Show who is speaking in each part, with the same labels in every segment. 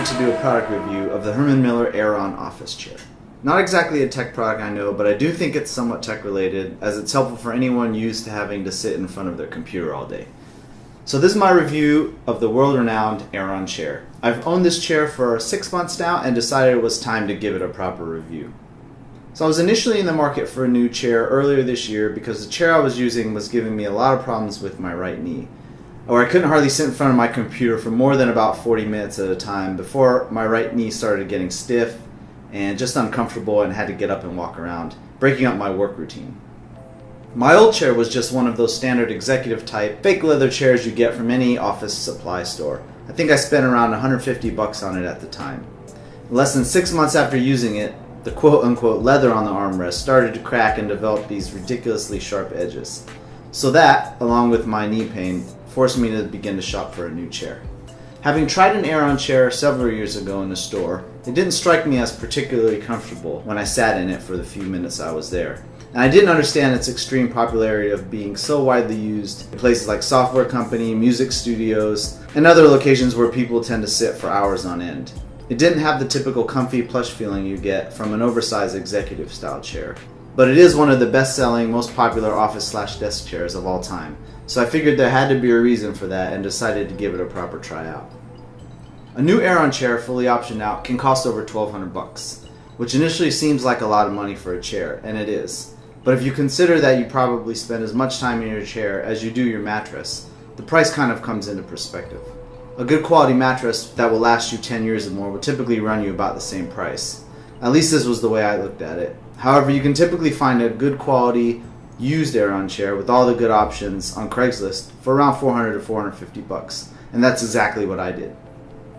Speaker 1: wanted to do a product review of the Herman Miller Aeron office chair. Not exactly a tech product, I know, but I do think it's somewhat tech related, as it's helpful for anyone used to having to sit in front of their computer all day. So this is my review of the world-renowned Aeron chair. I've owned this chair for 6 months now and decided it was time to give it a proper review. So I was initially in the market for a new chair earlier this year because the chair I was using was giving me a lot of problems with my right knee, or I couldn't hardly sit in front of my computer for more than about 40 minutes at a time before my right knee started getting stiff and just uncomfortable and had to get up and walk around, breaking up my work routine. My old chair was just one of those standard executive type fake leather chairs you get from any office supply store. I think I spent around $150 on it at the time. Less than 6 months after using it, the quote-unquote leather on the armrest started to crack and develop these ridiculously sharp edges. So that, along with my knee pain, forced me to begin to shop for a new chair. Having tried an Aeron chair several years ago in the store, it didn't strike me as particularly comfortable when I sat in it for the few minutes I was there. And I didn't understand its extreme popularity of being so widely used in places like software company, music studios, and other locations where people tend to sit for hours on end. It didn't have the typical comfy plush feeling you get from an oversized executive style chair. But it is one of the best-selling, most popular office/desk chairs of all time. So I figured there had to be a reason for that and decided to give it a proper try out. A new Aeron chair fully optioned out can cost over $1,200, which initially seems like a lot of money for a chair, and it is. But if you consider that you probably spend as much time in your chair as you do your mattress, the price kind of comes into perspective. A good quality mattress that will last you 10 years or more will typically run you about the same price. At least this was the way I looked at it. However, you can typically find a good quality used Aeron chair with all the good options on Craigslist for around $400 to $450, and that's exactly what I did.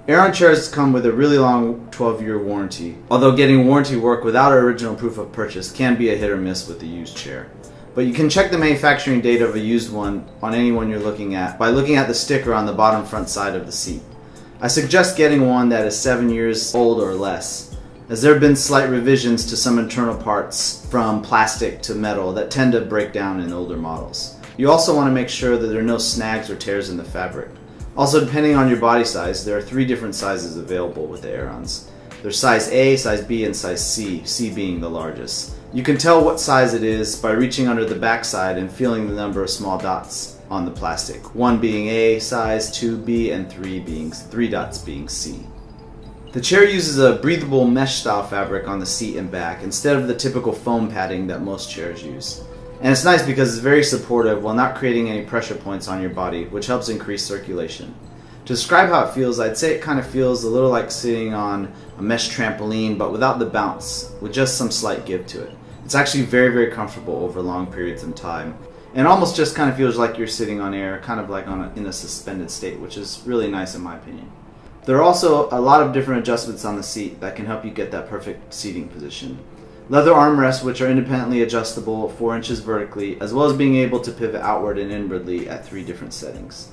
Speaker 1: Aeron chairs come with a really long 12-year warranty, although getting warranty work without original proof of purchase can be a hit or miss with a used chair. But you can check the manufacturing date of a used one on any one you're looking at by looking at the sticker on the bottom front side of the seat. I suggest getting one that is 7 years old or less, as there have been slight revisions to some internal parts from plastic to metal that tend to break down in older models. You also want to make sure that there are no snags or tears in the fabric. Also, depending on your body size, there are 3 different sizes available with the Aerons. There's size A, size B, and size C, C being the largest. You can tell what size it is by reaching under the backside and feeling the number of small dots on the plastic, 1 being A size, 2 B, and 3 dots being C. The chair uses a breathable mesh style fabric on the seat and back instead of the typical foam padding that most chairs use. And it's nice because it's very supportive while not creating any pressure points on your body, which helps increase circulation. To describe how it feels, I'd say it kind of feels a little like sitting on a mesh trampoline, but without the bounce, with just some slight give to it. It's actually very, very comfortable over long periods of time. And almost just kind of feels like you're sitting on air, kind of like in a suspended state, which is really nice in my opinion. There are also a lot of different adjustments on the seat that can help you get that perfect seating position. Leather armrests, which are independently adjustable 4 inches vertically, as well as being able to pivot outward and inwardly at 3 different settings.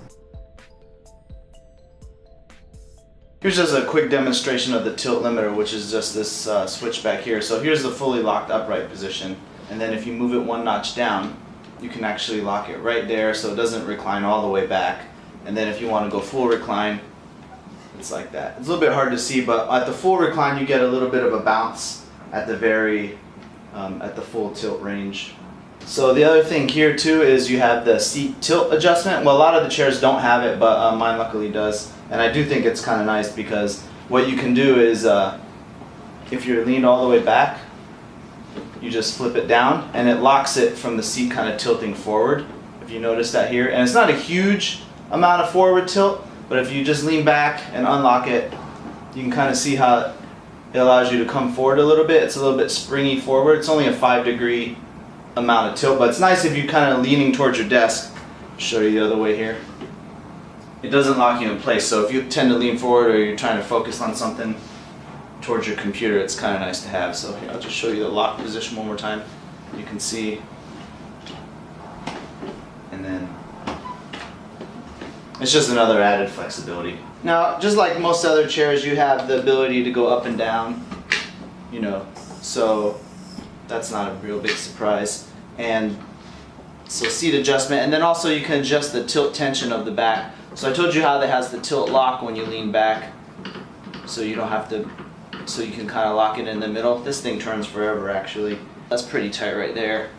Speaker 1: Here's just a quick demonstration of the tilt limiter, which is just this switch back here. So here's the fully locked upright position, and then if you move it 1 notch down, you can actually lock it right there so it doesn't recline all the way back. And then if you want to go full recline, it's like that. It's a little bit hard to see, but at the full recline you get a little bit of a bounce at the at the full tilt range. So the other thing here too is you have the seat tilt adjustment. Well, a lot of the chairs don't have it, but mine luckily does. And I do think it's kind of nice because what you can do is if you're leaned all the way back, you just flip it down and it locks it from the seat kind of tilting forward, if you notice that here. And it's not a huge amount of forward tilt, but if you just lean back and unlock it, you can kind of see how it allows you to come forward a little bit. It's a little bit springy forward. It's only a 5-degree amount of tilt, but it's nice if you're kind of leaning towards your desk. I'll show you the other way here. It doesn't lock you in place, so if you tend to lean forward or you're trying to focus on something towards your computer, it's kind of nice to have. So here, I'll just show you the lock position one more time. You can see, and then it's just another added flexibility. Now, just like most other chairs, you have the ability to go up and down, so that's not a real big surprise. And so seat adjustment, and then also you can adjust the tilt tension of the back. So I told you how that has the tilt lock when you lean back. so you don't have to, so you can kind of lock it in the middle. This thing turns forever actually. That's pretty tight right there.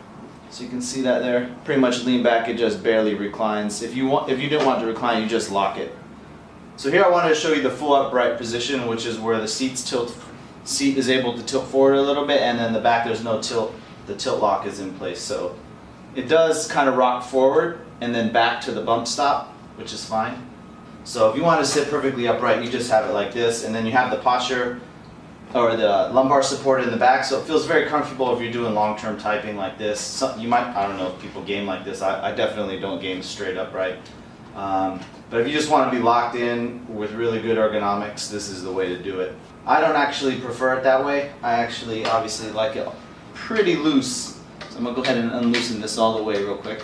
Speaker 1: So you can see that there. Pretty much lean back, it just barely reclines. If you didn't want to recline, you just lock it. So here I wanted to show you the full upright position, which is where the seat is able to tilt forward a little bit, and then the back there's no tilt. The tilt lock is in place, so it does kind of rock forward and then back to the bump stop, which is fine. So if you want to sit perfectly upright, you just have it like this, and then you have the posture or the lumbar support in the back, so it feels very comfortable if you're doing long-term typing like this. You might, I don't know if people game like this. I definitely don't game straight upright. But if you just want to be locked in with really good ergonomics, this is the way to do it. I don't actually prefer it that way. I actually obviously like it pretty loose. So I'm going to go ahead and unloosen this all the way real quick.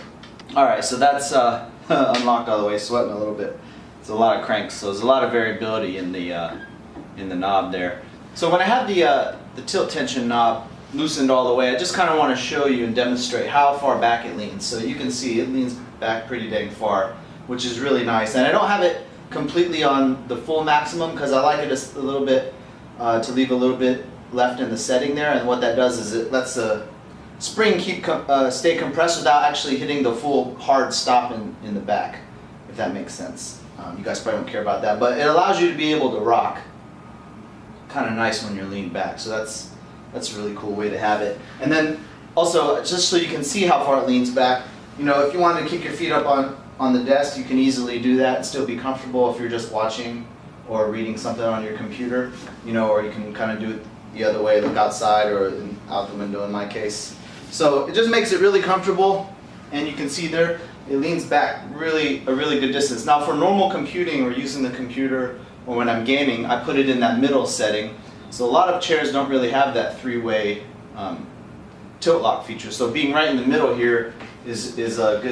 Speaker 1: Alright, so that's unlocked all the way, sweating a little bit. It's a lot of cranks, so there's a lot of variability in the knob there. So when I have the tilt tension knob loosened all the way, I just kind of want to show you and demonstrate how far back it leans. So you can see it leans back pretty dang far, which is really nice. And I don't have it completely on the full maximum because I like it just a little bit to leave a little bit left in the setting there. And what that does is it lets the spring stay compressed without actually hitting the full hard stop in the back, if that makes sense. You guys probably don't care about that, but it allows you to be able to rock. Kind of nice when you're leaned back, so that's a really cool way to have it. And then also, just so you can see how far it leans back, you know, if you want to kick your feet up on the desk, you can easily do that and still be comfortable if you're just watching or reading something on your computer, you know, or you can kind of do it the other way, look outside or out the window in my case. So it just makes it really comfortable, and you can see there it leans back a really good distance. Now for normal computing or using the computer or when I'm gaming, I put it in that middle setting. So a lot of chairs don't really have that three-way tilt lock feature. So being right in the middle here is like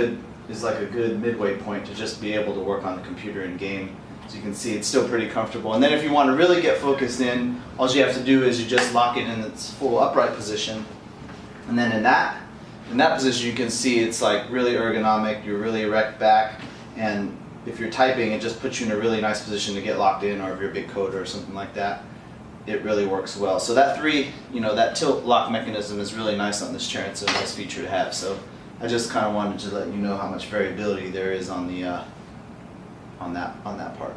Speaker 1: a good midway point to just be able to work on the computer and game. So you can see it's still pretty comfortable. And then if you want to really get focused in, all you have to do is you just lock it in its full upright position. And then in that position you can see it's like really ergonomic, you're really erect back, and if you're typing it just puts you in a really nice position to get locked in, or if you're a big coder or something like that, it really works well. So that that tilt lock mechanism is really nice on this chair. It's a nice feature to have. So I just kind of wanted to let you know how much variability there is on the on that part.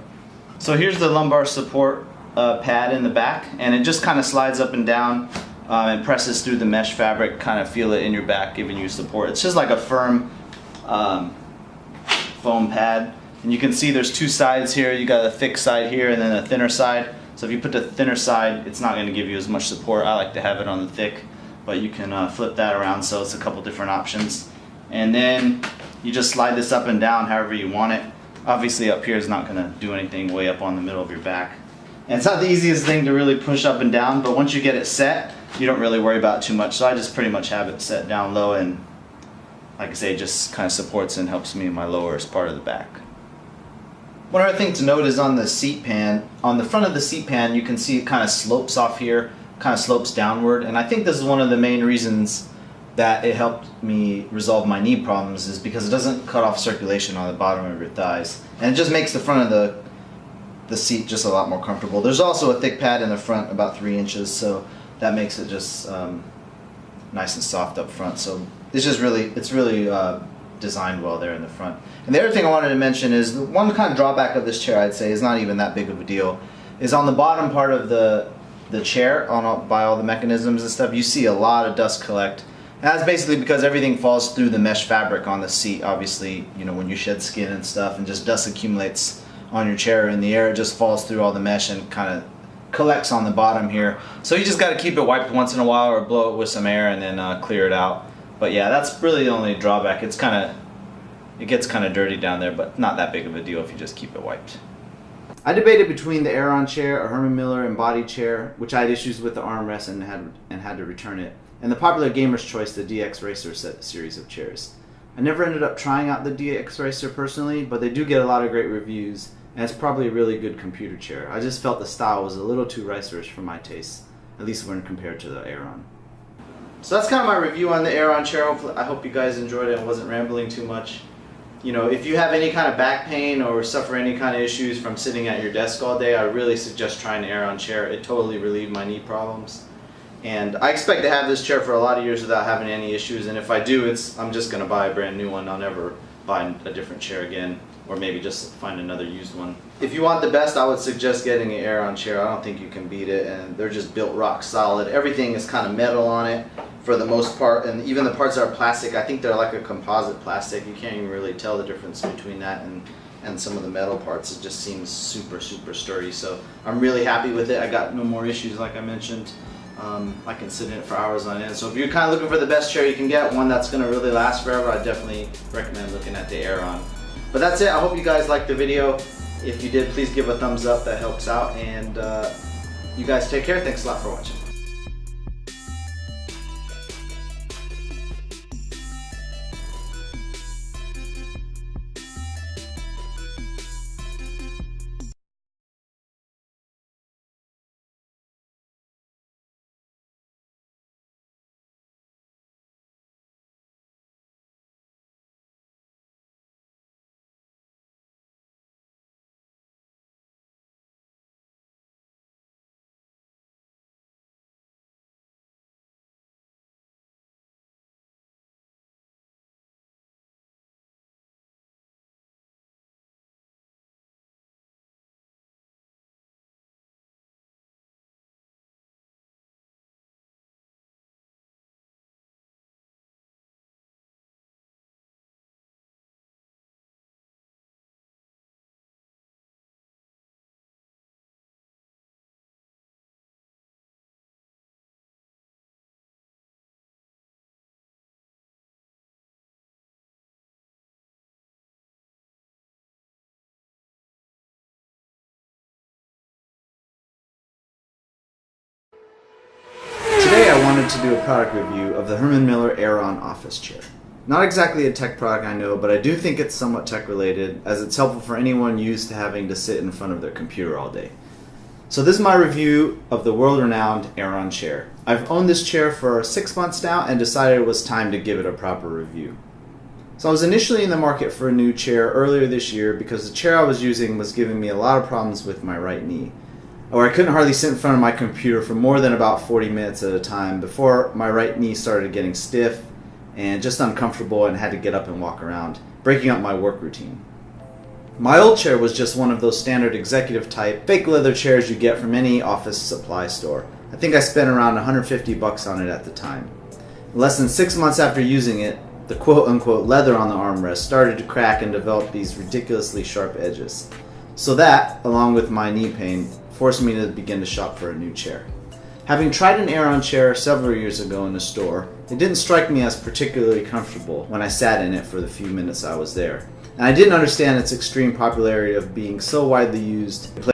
Speaker 1: So here's the lumbar support pad in the back, and it just kind of slides up and down and presses through the mesh fabric. Kind of feel it in your back, giving you support. It's just like a firm foam pad, and you can see there's two sides here. You got a thick side here and then a thinner side. So if you put the thinner side, it's not going to give you as much support. I like to have it on the thick, but you can flip that around, so it's a couple different options. And then you just slide this up and down however you want it. Obviously up here is not going to do anything way up on the middle of your back. And it's not the easiest thing to really push up and down, but once you get it set, you don't really worry about it too much. So I just pretty much have it set down low, and like I say, it just kind of supports and helps me in my lowest part of the back. One other thing to note is on the seat pan. On the front of the seat pan, you can see it kind of slopes off here, kind of slopes downward, and I think this is one of the main reasons that it helped me resolve my knee problems, is because it doesn't cut off circulation on the bottom of your thighs, and it just makes the front of the seat just a lot more comfortable. There's also a thick pad in the front, about 3 inches, so that makes it just nice and soft up front. So it's really designed well there in the front. And the other thing I wanted to mention is the one kind of drawback of this chair, I'd say, is not even that big of a deal, is on the bottom part of the chair, by all the mechanisms and stuff, you see a lot of dust collect. And that's basically because everything falls through the mesh fabric on the seat. Obviously, you know, when you shed skin and stuff, and just dust accumulates on your chair in the air, it just falls through all the mesh and kind of collects on the bottom here. So you just got to keep it wiped once in a while, or blow it with some air and then clear it out. But yeah, that's really the only drawback. It gets kind of dirty down there, but not that big of a deal if you just keep it wiped. I debated between the Aeron chair, a Herman Miller embodied chair, which I had issues with the armrest and had to return it, and the popular gamer's choice, the DX Racer series of chairs. I never ended up trying out the DX Racer personally, but they do get a lot of great reviews, and it's probably a really good computer chair. I just felt the style was a little too racerish for my taste, at least when compared to the Aeron. So that's kind of my review on the Aeron chair. I hope you guys enjoyed it and wasn't rambling too much. You know, if you have any kind of back pain or suffer any kind of issues from sitting at your desk all day, I really suggest trying the Aeron chair. It totally relieved my knee problems. And I expect to have this chair for a lot of years without having any issues. And if I do, I'm just going to buy a brand new one. I'll never buy a different chair again, or maybe just find another used one. If you want the best, I would suggest getting an Aeron chair. I don't think you can beat it, and they're just built rock solid. Everything is kind of metal on it for the most part, and even the parts that are plastic, I think they're like a composite plastic. You can't even really tell the difference between that and some of the metal parts. It just seems super sturdy. So I'm really happy with it. I got no more issues, like I mentioned. I can sit in it for hours on end. So if you're kind of looking for the best chair you can get, one that's going to really last forever, I definitely recommend looking at the Aeron. But that's it. I hope you guys liked the video. If you did, please give a thumbs up. That helps out. And you guys take care. Thanks a lot for watching. Today I wanted to do a product review of the Herman Miller Aeron office chair. Not exactly a tech product, I know, but I do think it's somewhat tech related, as it's helpful for anyone used to having to sit in front of their computer all day. So this is my review of the world-renowned Aeron chair. I've owned this chair for 6 months now and decided it was time to give it a proper review. So I was initially in the market for a new chair earlier this year because the chair I was using was giving me a lot of problems with my right knee, or I couldn't hardly sit in front of my computer for more than about 40 minutes at a time before my right knee started getting stiff and just uncomfortable and had to get up and walk around, breaking up my work routine. My old chair was just one of those standard executive type fake leather chairs you get from any office supply store. I think I spent around $150 on it at the time. Less than 6 months after using it, the quote-unquote leather on the armrest started to crack and develop these ridiculously sharp edges. So that, along with my knee pain, forced me to begin to shop for a new chair. Having tried an Aeron chair several years ago in the store, it didn't strike me as particularly comfortable when I sat in it for the few minutes I was there. And I didn't understand its extreme popularity of being so widely used.